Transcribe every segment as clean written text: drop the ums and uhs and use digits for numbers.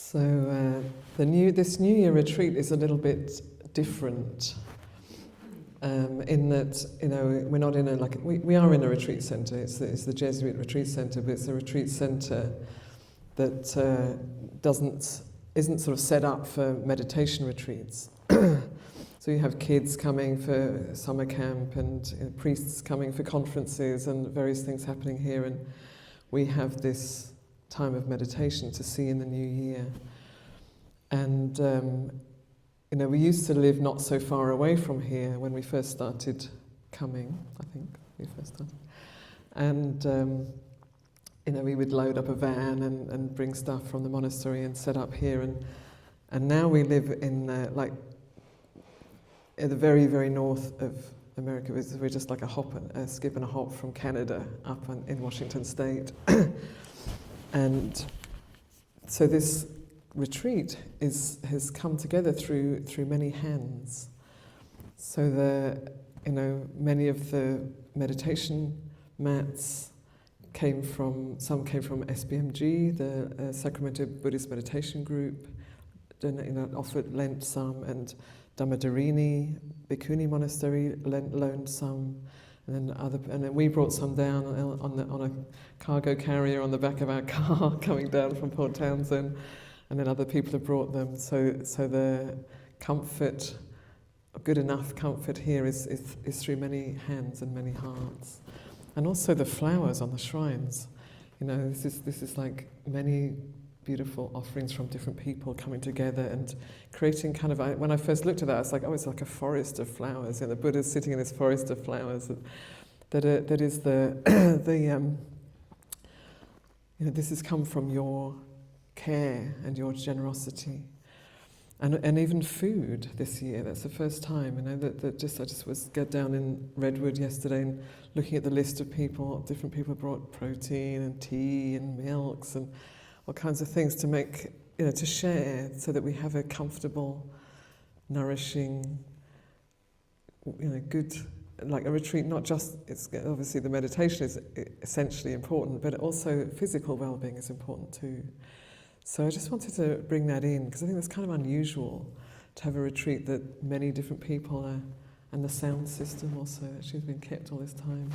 So this New Year retreat is a little bit different in that, you know, we're not in a we are in a retreat centre. It's the Jesuit Retreat Center, but it's a retreat centre that isn't sort of set up for meditation retreats. So you have kids coming for summer camp and priests coming for conferences and various things happening here, and we have this time of meditation to see in the new year. And you know, we used to live not so far away from here when we first started coming. I think we first started, and you know, we would load up a van and bring stuff from the monastery and set up here, and now we live in at the very, very north of America. We're just like a skip and a hop from Canada up in Washington State. And so this retreat has come together through many hands. So many of the meditation mats came from SBMG, the Sacramento Buddhist Meditation Group, lent some, and Dhammadharini Bhikkhuni Monastery loaned some, and then we brought some down on a cargo carrier on the back of our car coming down from Port Townsend, and then other people have brought them. So the comfort, good enough comfort here is through many hands and many hearts, and also the flowers on the shrines. You know, this is like many beautiful offerings from different people coming together and creating kind of, when I first looked at that, I was like, oh, it's like a forest of flowers. You know, the Buddha's sitting in this forest of flowers. That is this has come from your care and your generosity, and even food this year. That's the first time. You know I just was down in Redwood yesterday and looking at the list of people. Different people brought protein and tea and milks and all kinds of things to make, to share, so that we have a comfortable, nourishing, good, like a retreat. Not just, it's obviously the meditation is essentially important, but also physical well-being is important too. So I just wanted to bring that in, because I think it's kind of unusual to have a retreat that many different people are, and the sound system also actually has been kept all this time.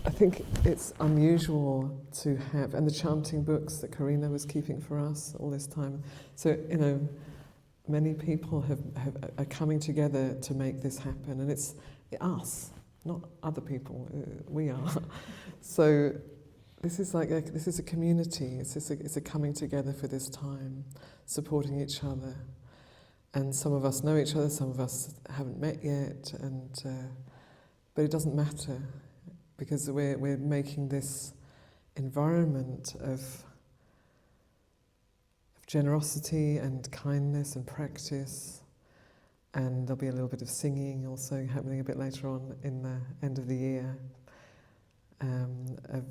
I think it's unusual to have, and the chanting books that Karina was keeping for us all this time. So, many people are coming together to make this happen, and it's us, not other people. We are. So this is a community. It's a coming together for this time, supporting each other. And some of us know each other, some of us haven't met yet, but it doesn't matter. Because we're making this environment of generosity and kindness and practice, and there'll be a little bit of singing also happening a bit later on in the end of the year, of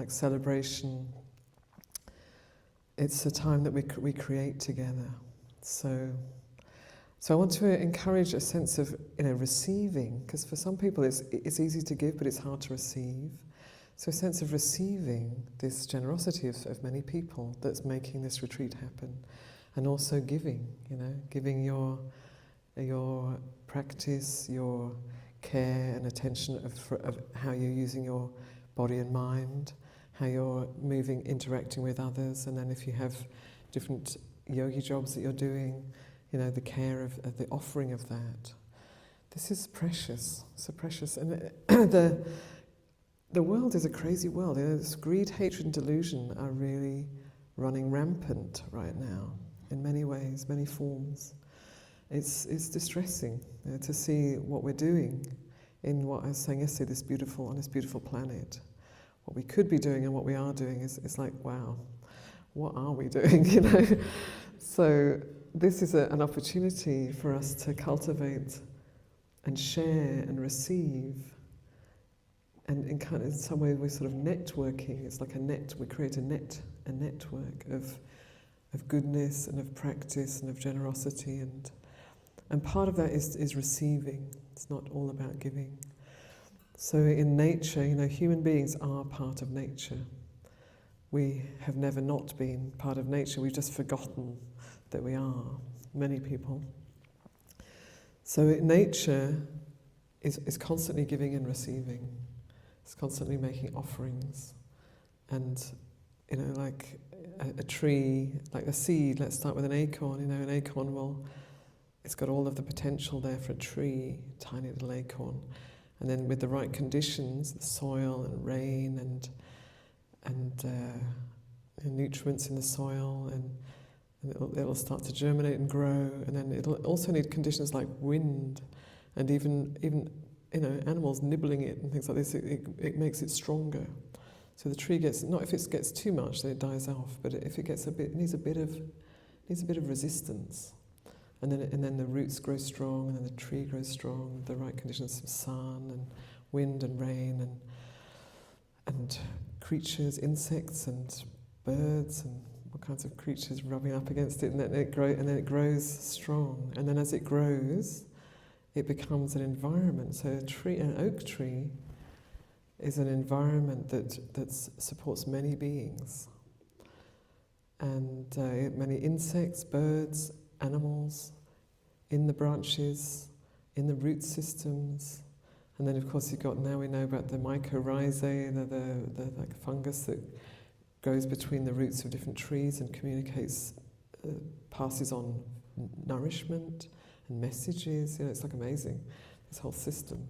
celebration. It's a time that we create together. So I want to encourage a sense of receiving, because for some people it's easy to give, but it's hard to receive. So a sense of receiving this generosity of many people that's making this retreat happen, and also giving your practice, your care and attention of how you're using your body and mind, how you're moving, interacting with others, and then if you have different yogi jobs that you're doing, the care of the offering of that. This is precious, so precious. And the world is a crazy world. This greed, hatred, and delusion are really running rampant right now, in many ways, many forms. It's distressing to see what we're doing in what I was saying yesterday, on this beautiful planet. What we could be doing and what we are doing is like, wow, what are we doing, So this is an opportunity for us to cultivate and share and receive, and in some way we're sort of networking. It's like a net. We create a network of goodness and of practice and of generosity, and part of that is receiving. It's not all about giving. So in nature, human beings are part of nature. we have never not been part of nature. We've just forgotten that we are, many people. So nature is constantly giving and receiving. It's constantly making offerings. And, like a tree, like a seed, let's start with an acorn. An acorn it's got all of the potential there for a tree, tiny little acorn. And then with the right conditions, the soil and rain and nutrients in the soil, and it'll start to germinate and grow. And then it'll also need conditions like wind, and even animals nibbling it and things like this. It makes it stronger. So the tree not if it gets too much, then it dies off. But if it gets it needs a bit of resistance. And then the roots grow strong, and then the tree grows strong. The right conditions of sun and wind and rain and creatures, insects and birds and all kinds of creatures rubbing up against it, and then it grows strong. And then as it grows, it becomes an environment. So an oak tree is an environment that supports many beings, and many insects, birds, animals, in the branches, in the root systems. And then of course now we know about the mycorrhizae, the like fungus that goes between the roots of different trees and communicates, passes on nourishment and messages. It's like amazing, this whole system.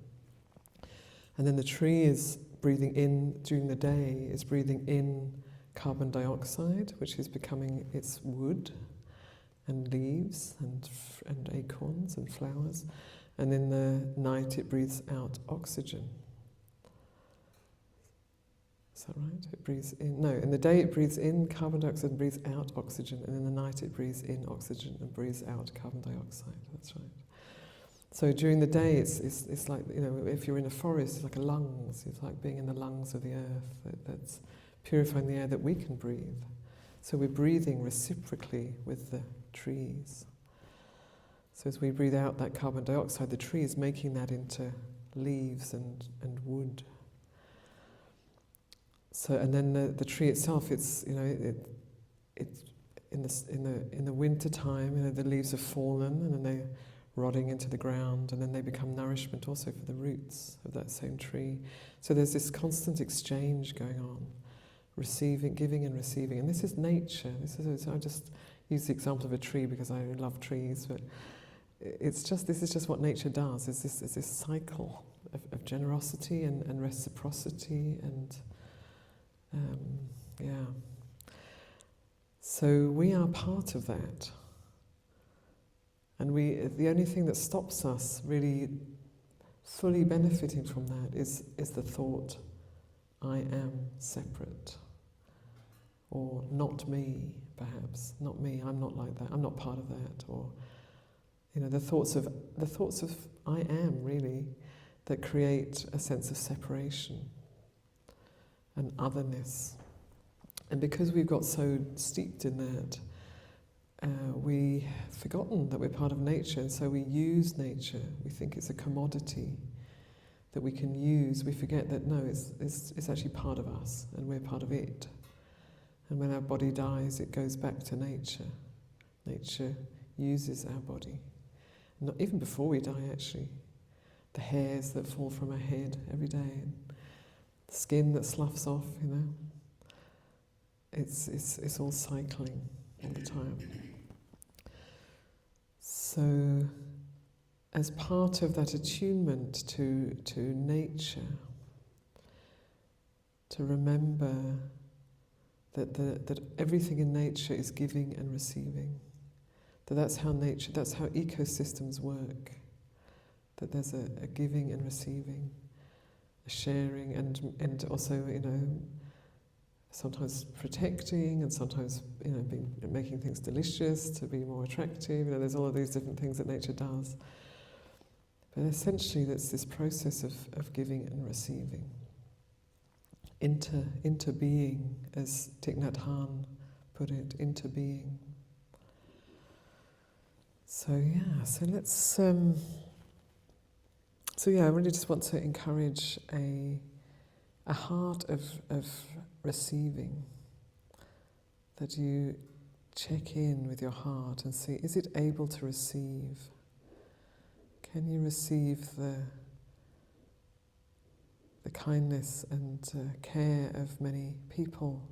And then the tree is breathing in during the day, is breathing in carbon dioxide, which is becoming its wood and leaves and acorns and flowers. And in the night it breathes out oxygen. Is that right? It breathes in. No, in the day it breathes in carbon dioxide and breathes out oxygen, and in the night it breathes in oxygen and breathes out carbon dioxide. That's right. So during the day it's like, if you're in a forest, it's like a lungs. It's like being in the lungs of the earth. That's purifying the air that we can breathe. So we're breathing reciprocally with the trees. So as we breathe out that carbon dioxide, the tree is making that into leaves and wood. So, and then the tree itself, it's in the winter time, the leaves have fallen and then they're rotting into the ground, and then they become nourishment also for the roots of that same tree. So there's this constant exchange going on, receiving, giving and receiving. And this is nature. I just use the example of a tree because I love trees, but this is just what nature does. It's this cycle of generosity and reciprocity and So we are part of that. And the only thing that stops us really fully benefiting from that is the thought, I am separate. Or not me, perhaps. Not me, I'm not like that, I'm not part of that. Or the thoughts of I am, really, that create a sense of separation and otherness. And because we've got so steeped in that, we've forgotten that we're part of nature, and so we use nature. We think it's a commodity that we can use. We forget that no, it's actually part of us, and we're part of it. And when our body dies, it goes back to nature. Nature uses our body. Not even before we die, actually. The hairs that fall from our head every day, and the skin that sloughs off, It's all cycling all the time. So, as part of that attunement to nature, to remember that everything in nature is giving and receiving. That's how ecosystems work. That there's a giving and receiving, a sharing, and also sometimes protecting, and sometimes making things delicious to be more attractive. There's all of these different things that nature does. But essentially, that's this process of giving and receiving. Into being, as Thich Nhat Hanh put it, into being. So let's. I really just want to encourage a heart of receiving, that you check in with your heart and see, is it able to receive? Can you receive the kindness and care of many people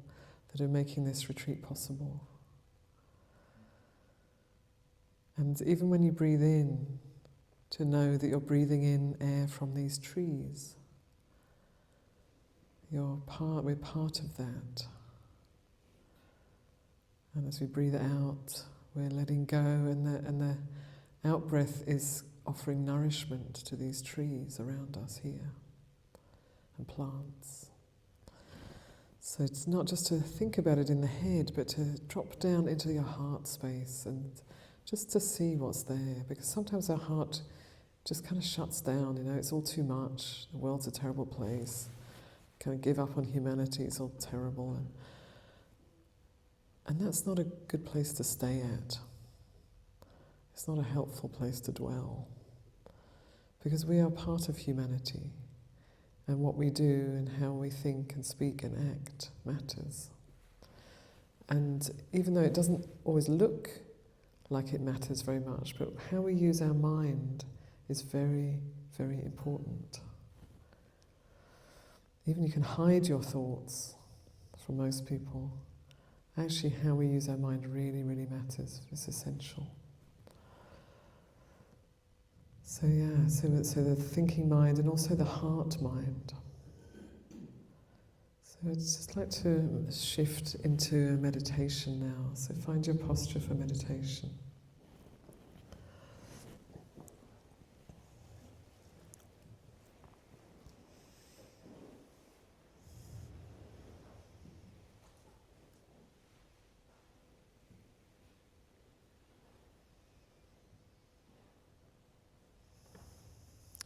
that are making this retreat possible? And even when you breathe in, to know that you're breathing in air from these trees. We're part of that. And as we breathe out, we're letting go, and the out-breath is offering nourishment to these trees around us here, and plants. So it's not just to think about it in the head, but to drop down into your heart space and just to see what's there, because sometimes our heart just kind of shuts down, it's all too much, the world's a terrible place, kind of give up on humanity, it's all terrible. And that's not a good place to stay at. It's not a helpful place to dwell, because we are part of humanity, and what we do and how we think and speak and act matters. And even though it doesn't always look like it matters very much, but how we use our mind is very, very important. Even you can hide your thoughts from most people. Actually, how we use our mind really, really matters. It's essential. So so the thinking mind and also the heart mind. So I'd just like to shift into meditation now. So find your posture for meditation.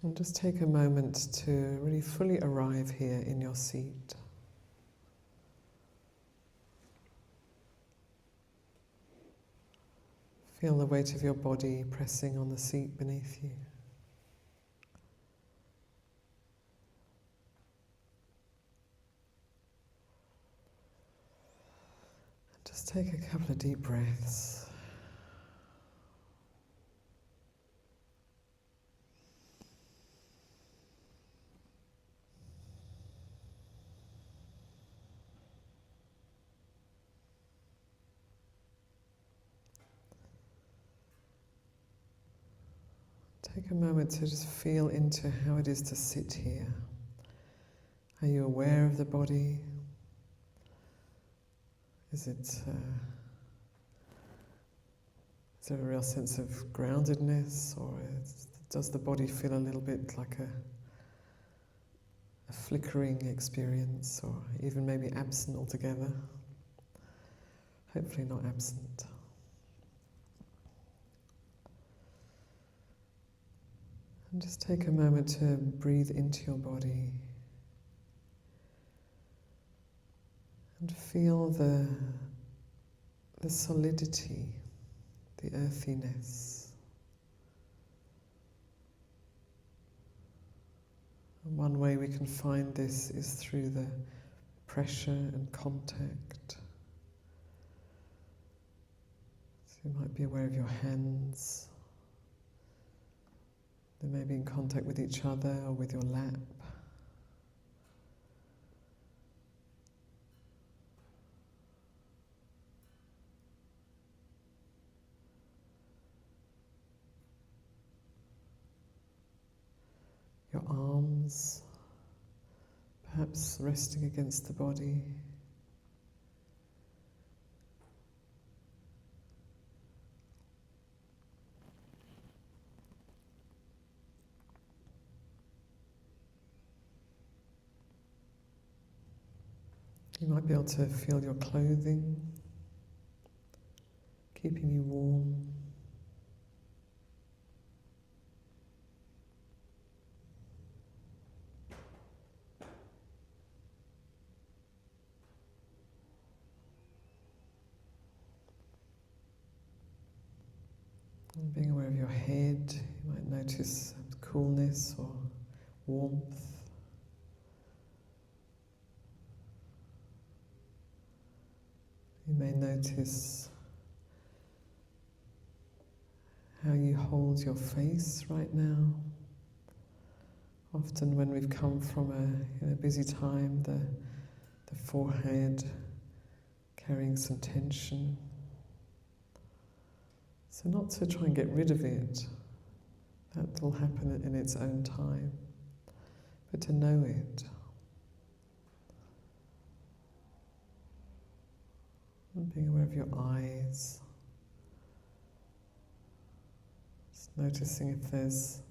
And just take a moment to really fully arrive here in your seat. Feel the weight of your body pressing on the seat beneath you. Just take a couple of deep breaths. Take a moment to just feel into how it is to sit here. Are you aware of the body? Is there a real sense of groundedness, or does the body feel a little bit like a flickering experience, or even maybe absent altogether? Hopefully not absent. And just take a moment to breathe into your body and feel the solidity, the earthiness. And one way we can find this is through the pressure and contact. So you might be aware of your hands. They may be in contact with each other or with your lap. Your arms, perhaps resting against the body. You might be able to feel your clothing, keeping you warm. And being aware of your head, you might notice coolness or warmth. may notice how you hold your face right now. Often when we've come from a busy time, the forehead carrying some tension. So not to try and get rid of it, that will happen in its own time, but to know it. And being aware of your eyes, just noticing if there's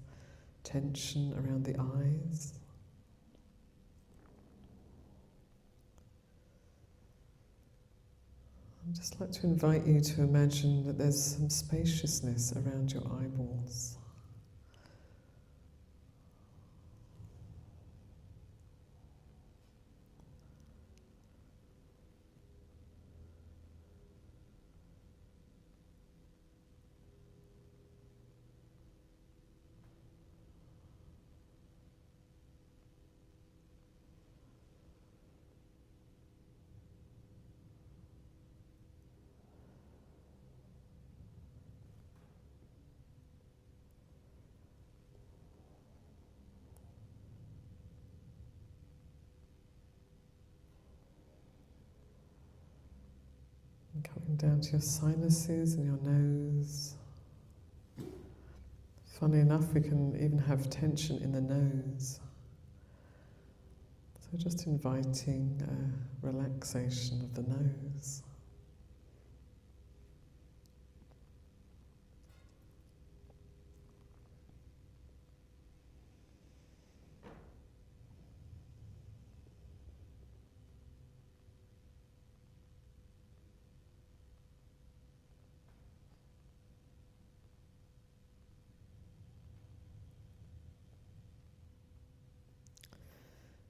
tension around the eyes. I'd just like to invite you to imagine that there's some spaciousness around your eyeballs. And coming down to your sinuses and your nose. Funny enough, we can even have tension in the nose. So just inviting a relaxation of the nose.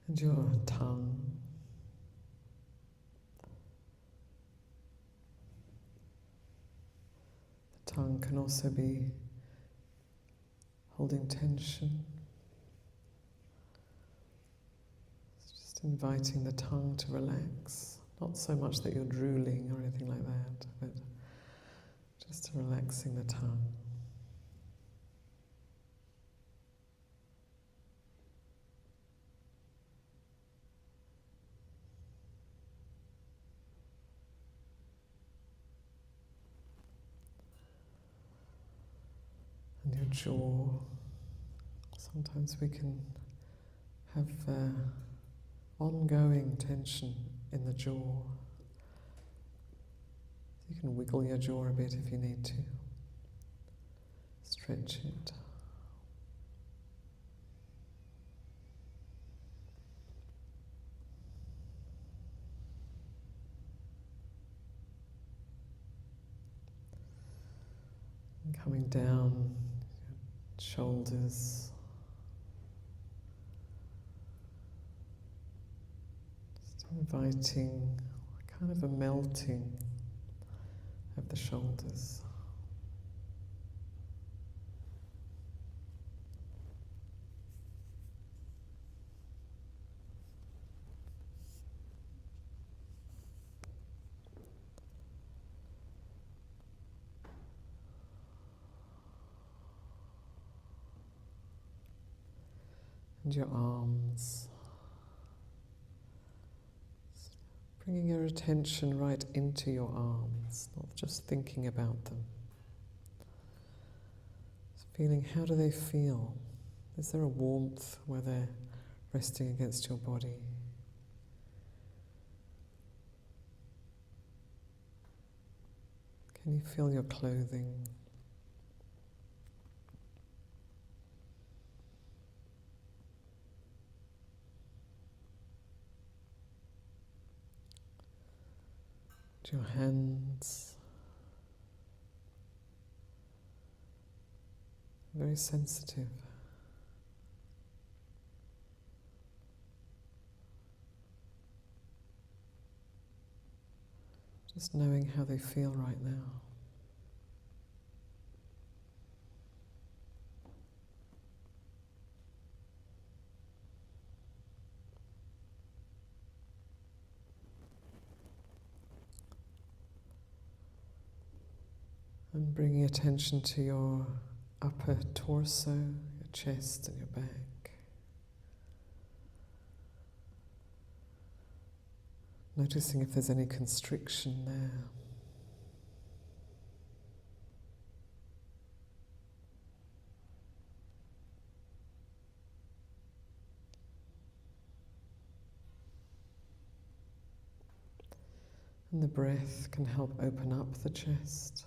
And your tongue. The tongue can also be holding tension. It's just inviting the tongue to relax. Not so much that you're drooling or anything like that, but just relaxing the tongue. And your jaw. Sometimes we can have ongoing tension in the jaw. You can wiggle your jaw a bit if you need to. Stretch it. And coming down, shoulders. Just inviting kind of a melting of the shoulders. And your arms. Bringing your attention right into your arms, not just thinking about them. Just feeling, how do they feel? Is there a warmth where they're resting against your body? Can you feel your clothing? Your hands, very sensitive. Just knowing how they feel right now. And bringing attention to your upper torso, your chest and your back. Noticing if there's any constriction there. And the breath can help open up the chest.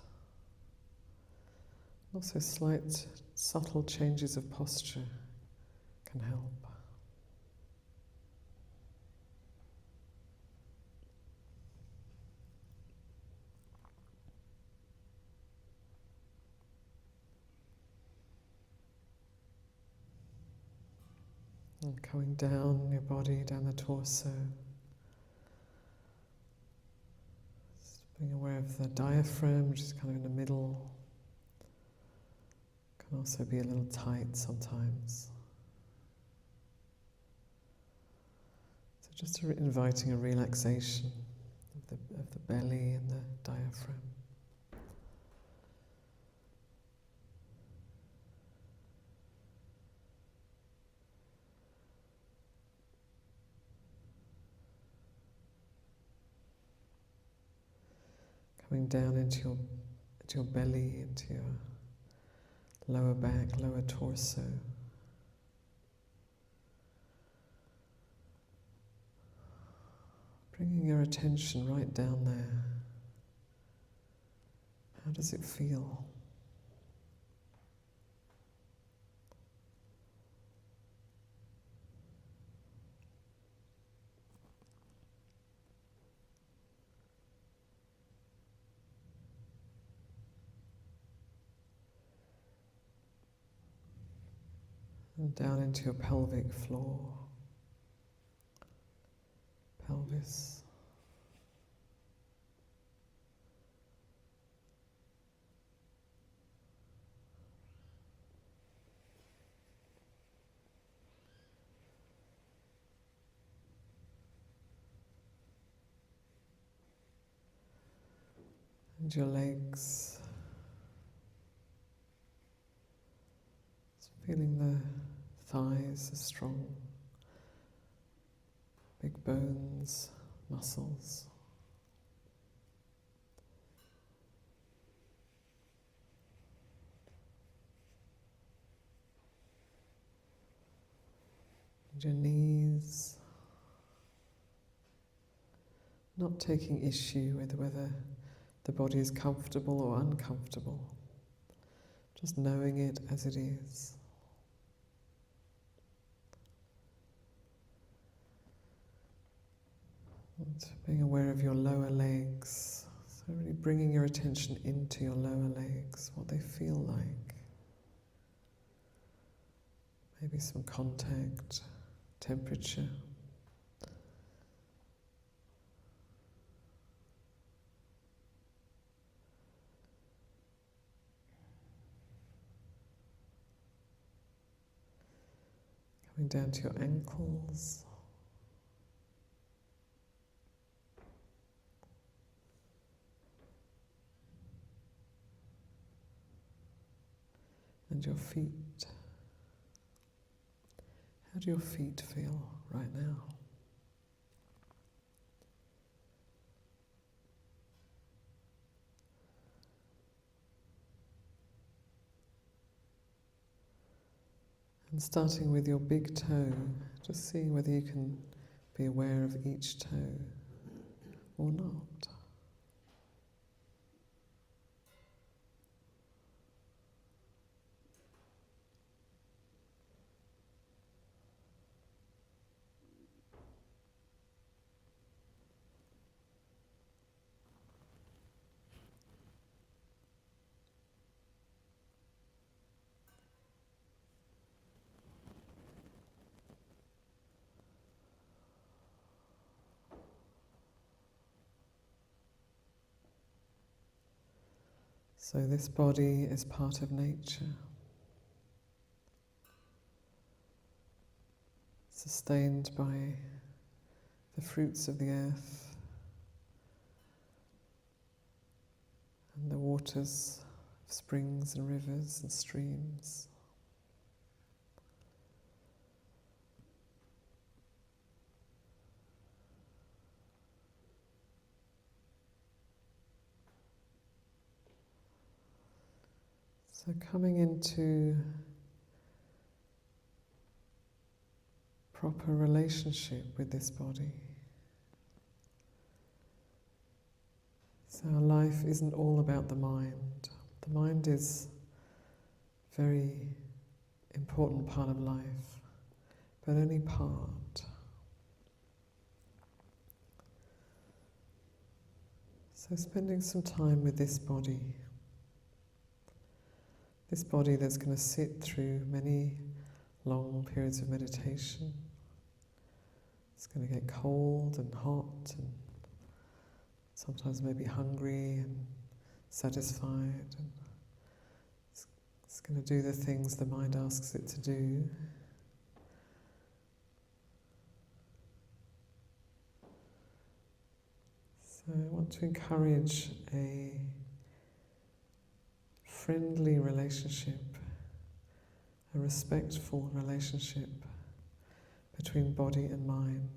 Also slight, subtle changes of posture can help. And coming down your body, down the torso. Just being aware of the diaphragm, which is kind of in the middle. Can also be a little tight sometimes. So just inviting a relaxation of the belly and the diaphragm. Coming down into your belly, into your lower back, lower torso. Bringing your attention right down there. How does it feel? And down into your pelvic floor, pelvis. And your legs. Feeling the thighs are strong, big bones, muscles. And your knees. Not taking issue with whether the body is comfortable or uncomfortable. Just knowing it as it is. And being aware of your lower legs. So really bringing your attention into your lower legs, what they feel like. Maybe some contact, temperature. Coming down to your ankles. And your feet. How do your feet feel right now? And starting with your big toe, just seeing whether you can be aware of each toe or not. So this body is part of nature, sustained by the fruits of the earth and the waters springs and rivers and streams. So coming into proper relationship with this body. So our life isn't all about the mind. The mind is a very important part of life, but only part. So spending some time with this body that's going to sit through many long periods of meditation. It's going to get cold and hot and sometimes maybe hungry and satisfied. And it's going to do the things the mind asks it to do. So I want to encourage a friendly relationship, a respectful relationship between body and mind.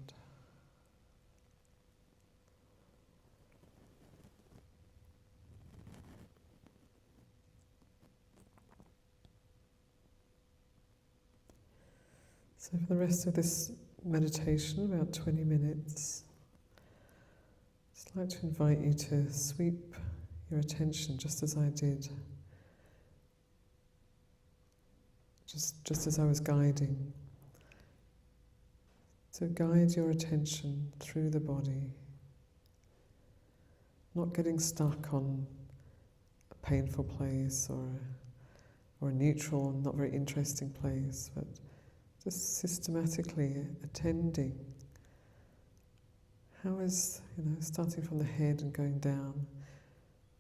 So for the rest of this meditation, about 20 minutes, I'd like to invite you to sweep your attention just as I did, just as I was guiding, to guide your attention through the body, not getting stuck on a painful place or a neutral and not very interesting place, but just systematically attending. How is, starting from the head and going down,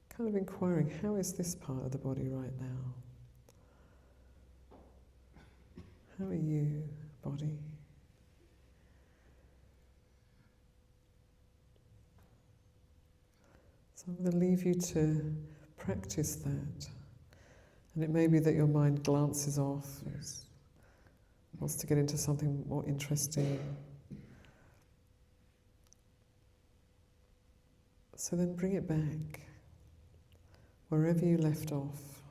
kind of inquiring, how is this part of the body right now? How are you, body? So I'm going to leave you to practice that. And it may be that your mind glances off, wants to get into something more interesting. So then bring it back. Wherever you left off,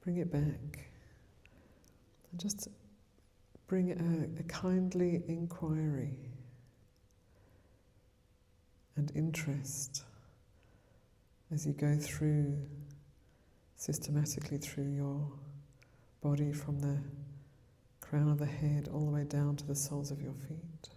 bring it back. And just bring a kindly inquiry and interest as you go systematically through your body from the crown of the head all the way down to the soles of your feet.